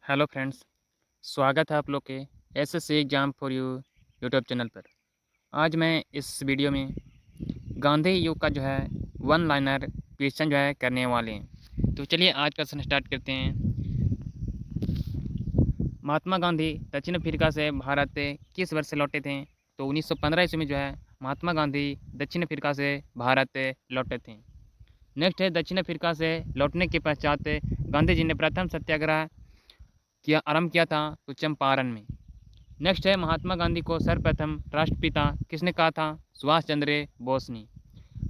Hello friends, स्वागत है आप लोग के SSC exam for you YouTube channel पर। आज मैं इस वीडियो में गांधी युग का जो है वन लाइनर क्वेश्चन जो है करने वाले हैं। तो चलिए आज का सेशन स्टार्ट करते हैं। महात्मा गांधी दक्षिण अफ्रीका से भारत किस वर्ष से लौटे थे? तो 1915 ईस्वी में जो है महात्मा गांधी दक्षिण अफ्रीका से भारत लौटे थे। नेक्स्ट है, दक्षिण अफ्रीका से लौटने के पश्चात गांधी जी ने प्रथम सत्याग्रह आरंभ किया था तो चंपारण में। नेक्स्ट है, महात्मा गांधी को सर्वप्रथम राष्ट्रपिता किसने कहा था? सुभाष चंद्र बोस ने।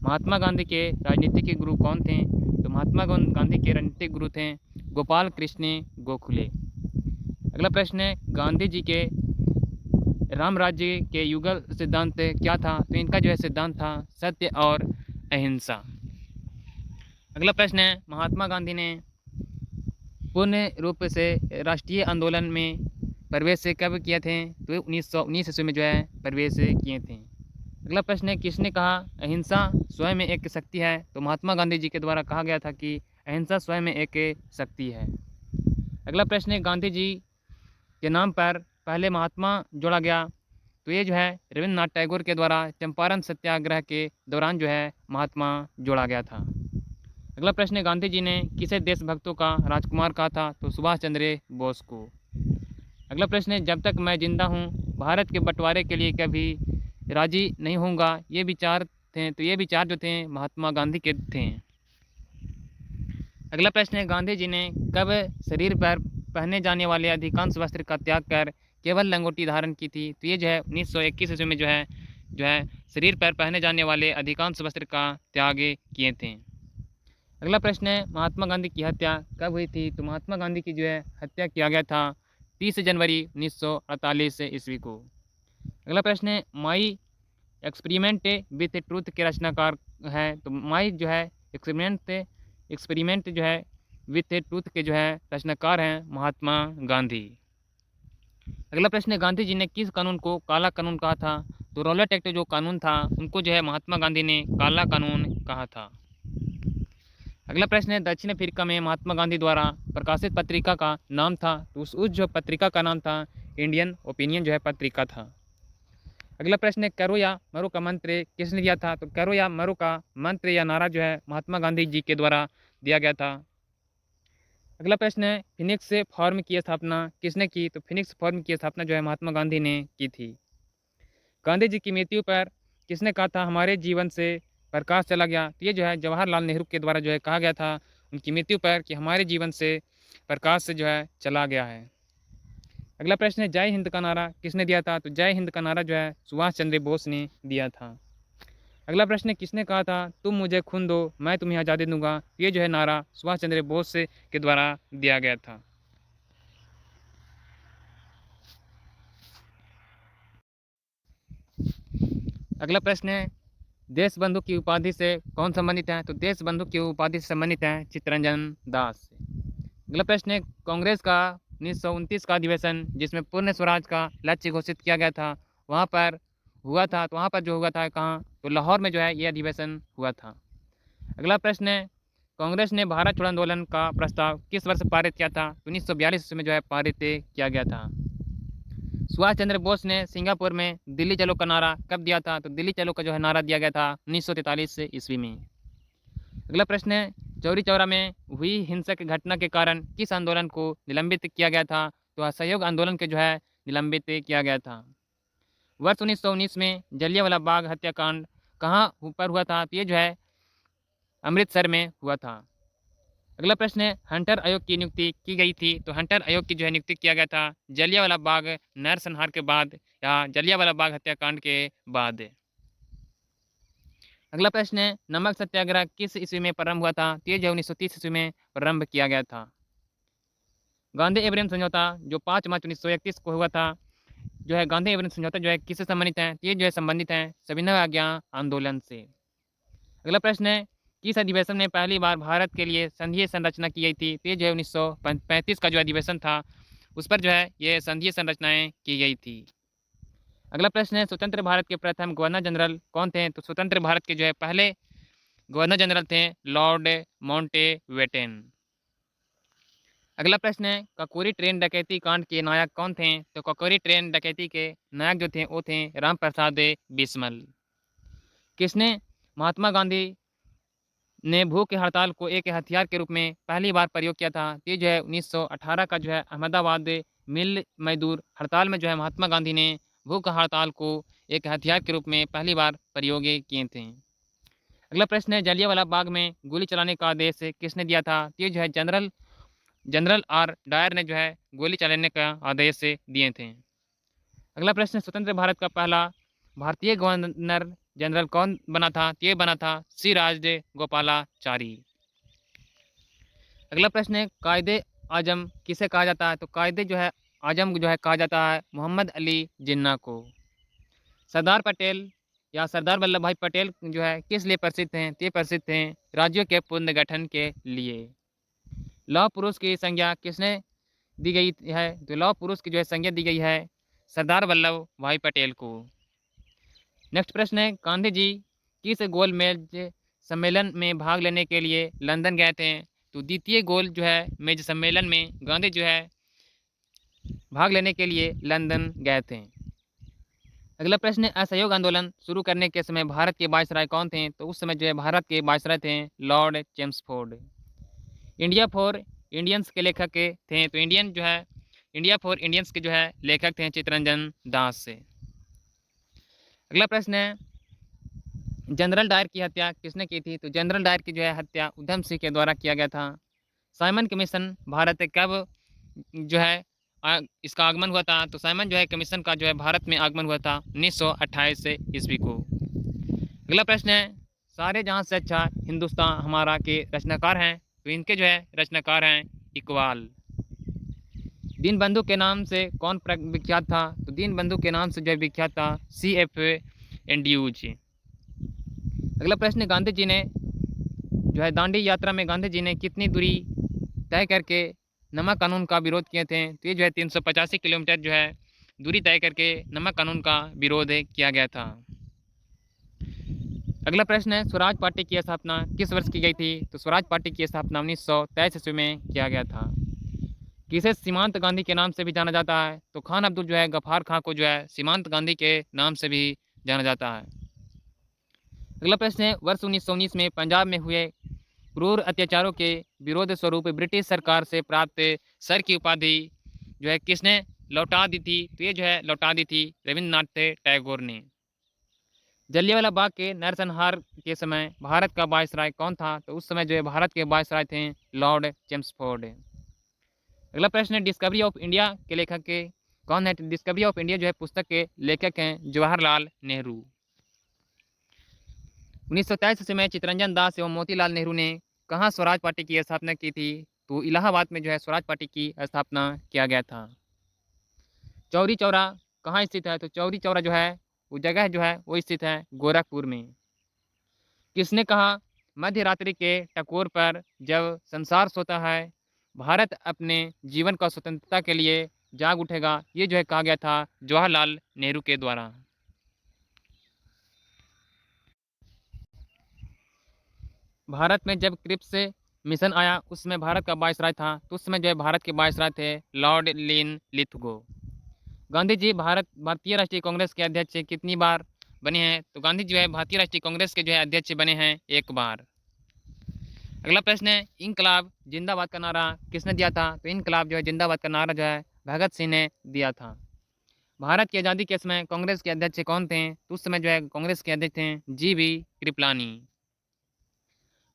महात्मा गांधी के राजनीतिक गुरु कौन थे? तो महात्मा गांधी के राजनीतिक गुरु थे गोपाल कृष्ण गोखले। अगला प्रश्न है, गांधी जी के राम राज्य के युगल सिद्धांत क्या था? तो इनका जो है सिद्धांत था सत्य और अहिंसा। अगला प्रश्न है, महात्मा गांधी ने पूर्ण रूप से राष्ट्रीय आंदोलन में प्रवेश कब किए थे? तो 1919 ईस्वी में जो है प्रवेश किए थे। अगला प्रश्न है, किसने कहा अहिंसा स्वयं में एक शक्ति है? तो महात्मा गांधी जी के द्वारा कहा गया था कि अहिंसा स्वयं में एक शक्ति है। अगला प्रश्न है, गांधी जी के नाम पर पहले महात्मा जोड़ा गया? तो ये जो है रविन्द्रनाथ टैगोर के द्वारा चंपारण सत्याग्रह के दौरान जो है महात्मा जोड़ा गया था। अगला प्रश्न है, गांधी जी ने किसे देशभक्तों का राजकुमार कहा था? तो सुभाष चंद्र बोस को। अगला प्रश्न है, जब तक मैं जिंदा हूँ भारत के बंटवारे के लिए कभी राजी नहीं होऊंगा, ये विचार थे? तो ये विचार जो थे महात्मा गांधी के थे। अगला प्रश्न है, गांधी जी ने कब शरीर पर पहने जाने वाले अधिकांश वस्त्र का त्याग कर केवल लंगोटी धारण की थी? तो ये जो है 1921 ईस्वी में जो है शरीर पर पहने जाने वाले अधिकांश वस्त्र का त्याग किए थे। अगला प्रश्न है, महात्मा गांधी की हत्या कब हुई थी? तो महात्मा गांधी की जो है हत्या किया गया था 30 जनवरी 1948 ईस्वी को। अगला प्रश्न है, माई एक्सपेरिमेंट विथ ट्रूथ के रचनाकार है? तो माई जो है एक्सपेरिमेंट जो है विथ ट्रूथ के जो है रचनाकार हैं महात्मा गांधी। अगला प्रश्न है, गांधी जी ने किस कानून को काला कानून कहा था? तो रॉलेट एक्ट जो कानून था उनको जो है महात्मा गांधी ने काला कानून कहा था। अगला प्रश्न है, दक्षिण अफ्रीका में महात्मा गांधी द्वारा प्रकाशित पत्रिका का नाम था? तो उस जो पत्रिका का नाम था इंडियन ओपिनियन जो है पत्रिका था। अगला प्रश्न है, करो या मरो का मंत्र किसने दिया था? तो करो या मरो का मंत्र या नारा जो है महात्मा गांधी जी के द्वारा दिया गया था। अगला प्रश्न है, फिनिक्स फॉर्म की स्थापना किसने की? तो फिनिक्स फॉर्म की स्थापना जो है महात्मा गांधी ने की थी। गांधी जी की मृत्यु पर किसने कहा था हमारे जीवन से प्रकाश चला गया? तो ये जो है जवाहरलाल नेहरू के द्वारा जो है कहा गया था उनकी मृत्यु पर कि हमारे जीवन से प्रकाश से जो है चला गया है। अगला प्रश्न है, जय हिंद का नारा किसने दिया था? तो जय हिंद का नारा जो है सुभाष चंद्र बोस ने दिया था। अगला प्रश्न है, किसने कहा था तुम मुझे खून दो मैं तुम्हें आज़ादी दूंगा? ये जो है नारा सुभाष चंद्र बोस के द्वारा दिया गया था। अगला प्रश्न है, देश बंधु की उपाधि से कौन संबंधित है? तो देश बंधु की उपाधि से संबंधित है चित्तरंजन दास। अगला प्रश्न है, कांग्रेस का 1929 का अधिवेशन जिसमें पूर्ण स्वराज का लक्ष्य घोषित किया गया था वहाँ पर हुआ था? तो वहाँ पर जो हुआ था कहाँ? तो लाहौर में जो है ये अधिवेशन हुआ था। अगला प्रश्न है, कांग्रेस ने भारत छोड़ो आंदोलन का प्रस्ताव किस वर्ष पारित किया था? तो 1942 में जो है पारित किया गया था। सुभाष चंद्र बोस ने सिंगापुर में दिल्ली चलो का नारा कब दिया था? तो दिल्ली चलो का जो है नारा दिया गया था 1943 ईस्वी में। अगला प्रश्न है, चौरी चौरा में हुई हिंसक घटना के कारण किस आंदोलन को निलंबित किया गया था? तो असहयोग आंदोलन के जो है निलंबित किया गया था। वर्ष 1919 में जलियांवाला बाग हत्याकांड कहाँ पर हुआ था? तो ये जो है अमृतसर में हुआ था। अगला प्रश्न है, हंटर आयोग की नियुक्ति की गई थी? तो हंटर आयोग की जो है नियुक्ति किया गया था जलियांवाला बाग नरसंहार के बाद या जलियांवाला बाग हत्याकांड के बाद। अगला प्रश्न है, नमक सत्याग्रह किस ईस्वी में प्रारंभ हुआ था? तो ये जो 1930 ईस्वी में प्रारंभ किया गया था। गांधी एब्राहम समझौता जो 5 मार्च 1931 को हुआ था, जो है गांधी एब्राहम समझौता जो है किससे संबंधित है? तो ये जो है संबंधित है सविनय आज्ञा आंदोलन से। अगला प्रश्न है, किस अधिवेशन में पहली बार भारत के लिए संघीय संरचना की गई थी? तो ये जो है 1935 का जो अधिवेशन था उस पर जो है ये संघीय संरचनाएं की गई थी। अगला प्रश्न है, स्वतंत्र भारत के प्रथम गवर्नर जनरल कौन थे? तो स्वतंत्र भारत के जो है पहले गवर्नर जनरल थे लॉर्ड माउंटेबेटन। अगला प्रश्न है, ककोरी ट्रेन डकैती कांड के नायक कौन थे? तो ककोरी ट्रेन डकैती के नायक जो थे वो थे राम प्रसाद बिस्मल। किसने महात्मा गांधी ने भूख हड़ताल को एक हथियार के रूप में पहली बार प्रयोग किया था? तो ये जो है 1918 का जो है अहमदाबाद मिल मजदूर हड़ताल में जो है महात्मा गांधी ने भूख हड़ताल को एक हथियार के रूप में पहली बार प्रयोग किए थे। अगला प्रश्न है, जलियांवाला बाग में गोली चलाने का आदेश किसने दिया था? तो ये जो है जनरल जनरल आर डायर ने जो है गोली चलाने का आदेश दिए थे। अगला प्रश्न, स्वतंत्र भारत का पहला भारतीय गवर्नर जनरल कौन बना था? तो ये बना था सी राज गोपालाचारी। अगला प्रश्न है, कायदे आजम किसे कहा जाता है? तो कायदे जो है आजम जो है कहा जाता है मोहम्मद अली जिन्ना को। सरदार पटेल या सरदार वल्लभ भाई पटेल जो है किस लिए प्रसिद्ध हैं? तो ये प्रसिद्ध हैं राज्यों के पुनर्गठन के लिए। लौह पुरुष की संज्ञा किसने दी गई है? तो लौह पुरुष की जो है संज्ञा दी गई है सरदार वल्लभ भाई पटेल को। नेक्स्ट प्रश्न है, गांधी जी किस गोलमेज सम्मेलन में भाग लेने के लिए लंदन गए थे? तो द्वितीय गोल जो है मेज सम्मेलन में गांधी जो है भाग लेने के लिए लंदन गए थे। अगला प्रश्न है, असहयोग आंदोलन शुरू करने के समय भारत के वायसराय कौन थे? तो उस समय जो है भारत के वायसराय थे Lord Chelmsford. India for Indians के लेखक के थे? तो इंडिया फॉर इंडियंस के जो है लेखक थे चित्तरंजन दास से। अगला प्रश्न है, जनरल डायर की हत्या किसने की थी? तो जनरल डायर की जो है हत्या उधम सिंह के द्वारा किया गया था। साइमन कमीशन भारत कब जो है इसका आगमन हुआ था? तो साइमन जो है कमीशन का जो है भारत में आगमन हुआ था 1928 से ईस्वी को। अगला प्रश्न है, सारे जहां से अच्छा हिंदुस्तान हमारा के रचनाकार हैं? तो इनके जो है रचनाकार हैं इकबाल। दीनबंधु के नाम से कौन विख्यात था? तो दीनबंधु के नाम से जो है विख्यात था CF एंड्यूज। अगला प्रश्न, गांधी जी ने जो है दांडी यात्रा में गांधी जी ने कितनी दूरी तय करके नमक कानून का विरोध किए थे? तो ये जो है 385 किलोमीटर जो है दूरी तय करके नमक कानून का विरोध किया गया था। अगला प्रश्न है, स्वराज पार्टी की स्थापना किस वर्ष की गई थी? तो स्वराज पार्टी की स्थापना 1923 ईस्वी में किया गया था। किसे सीमांत गांधी के नाम से भी जाना जाता है? तो खान अब्दुल जो है गफ्फार खां को जो है सीमांत गांधी के नाम से भी जाना जाता है। अगला प्रश्न है, वर्ष 1919 में पंजाब में हुए क्रूर अत्याचारों के विरोध स्वरूप ब्रिटिश सरकार से प्राप्त सर की उपाधि जो है किसने लौटा दी थी? तो ये जो है लौटा दी थी रविंद्रनाथ टैगोर ने। जलियांवाला बाग के नरसंहार के समय भारत का वायसराय कौन था? तो उस समय जो है भारत के वायसराय थे लॉर्ड चेम्सफोर्ड। अगला प्रश्न है, डिस्कवरी ऑफ इंडिया के लेखक के कौन है? डिस्कवरी ऑफ इंडिया जो है पुस्तक के लेखक हैं जवाहरलाल नेहरू। 1923 ईस्वी में चित्तरंजन दास एवं मोतीलाल नेहरू ने कहाँ स्वराज पार्टी की स्थापना की थी? तो इलाहाबाद में जो है स्वराज पार्टी की स्थापना किया गया था। चौरी चौरा कहाँ स्थित है? तो चौरी चौरा जो है वो जगह जो है वो स्थित है गोरखपुर में। किसने कहा, मध्य रात्रि के टकोर पर जब संसार सोता है भारत अपने जीवन का स्वतंत्रता के लिए जाग उठेगा? ये जो है कहा गया था जवाहरलाल नेहरू के द्वारा। भारत में जब क्रिप्स मिशन आया उस समय भारत का वायसराय था, तो उस समय जो है भारत के वायसराय थे लॉर्ड लिन लिथगो। गांधी जी भारतीय राष्ट्रीय कांग्रेस के अध्यक्ष कितनी बार बने हैं? तो गांधी जो है भारतीय राष्ट्रीय कांग्रेस के जो है अध्यक्ष बने हैं एक बार। अगला प्रश्न है, इनकलाब जिंदाबाद का नारा किसने दिया था? तो इनकलाब जो है जिंदाबाद का नारा जो है भगत सिंह ने दिया था। भारत की आज़ादी के समय कांग्रेस के अध्यक्ष कौन थे? तो उस समय जो है कांग्रेस के अध्यक्ष थे GV कृपलानी।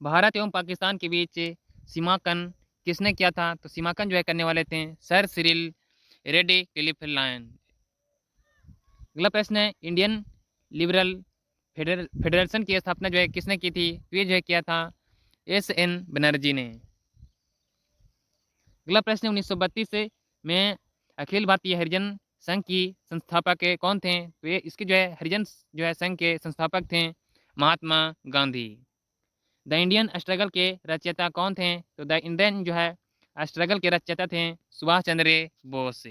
भारत एवं पाकिस्तान के बीच सीमांकन किसने किया था? तो सीमांकन जो है करने वाले थे सर सिरिल रेडक्लिफ। अगला प्रश्न है, इंडियन लिबरल फेडरेशन की स्थापना जो है किसने की थी? तो ये जो है किया था SN बनर्जी ने। अगला प्रश्न, 1932 में अखिल भारतीय हरिजन संघ की संस्थापक कौन थे? तो ये इसके जो है हरिजन जो है संघ के संस्थापक थे Mahatma Gandhi. The Indian struggle के रचयिता कौन थे? तो द इंडियन जो है स्ट्रगल के रचयिता थे सुभाष चंद्र बोस।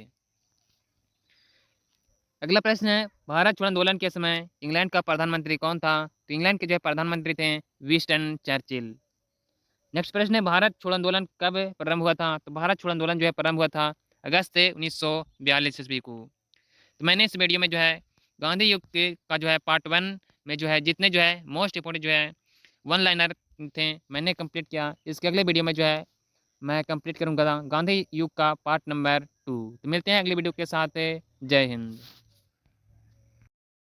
अगला प्रश्न है, भारत छोड़ो आंदोलन के समय इंग्लैंड का प्रधानमंत्री कौन था? तो इंग्लैंड के जो है प्रधानमंत्री थे विंस्टन चर्चिल। नेक्स्ट प्रश्न है, भारत छोड़ो आंदोलन कब प्रारंभ हुआ था? तो भारत छोड़ो आंदोलन जो है प्रारंभ हुआ था अगस्त 1942 ईस्वी को। तो मैंने इस वीडियो में जो है गांधी युग का जो है पार्ट 1 में जो है जितने जो है मोस्ट इंपोर्टेंट जो है वन लाइनर थे मैंने कंप्लीट किया। इसके अगले वीडियो में जो है मैं कंप्लीट करूँगा गांधी युग का पार्ट नंबर 2। तो मिलते हैं अगली वीडियो के साथ। जय हिंद।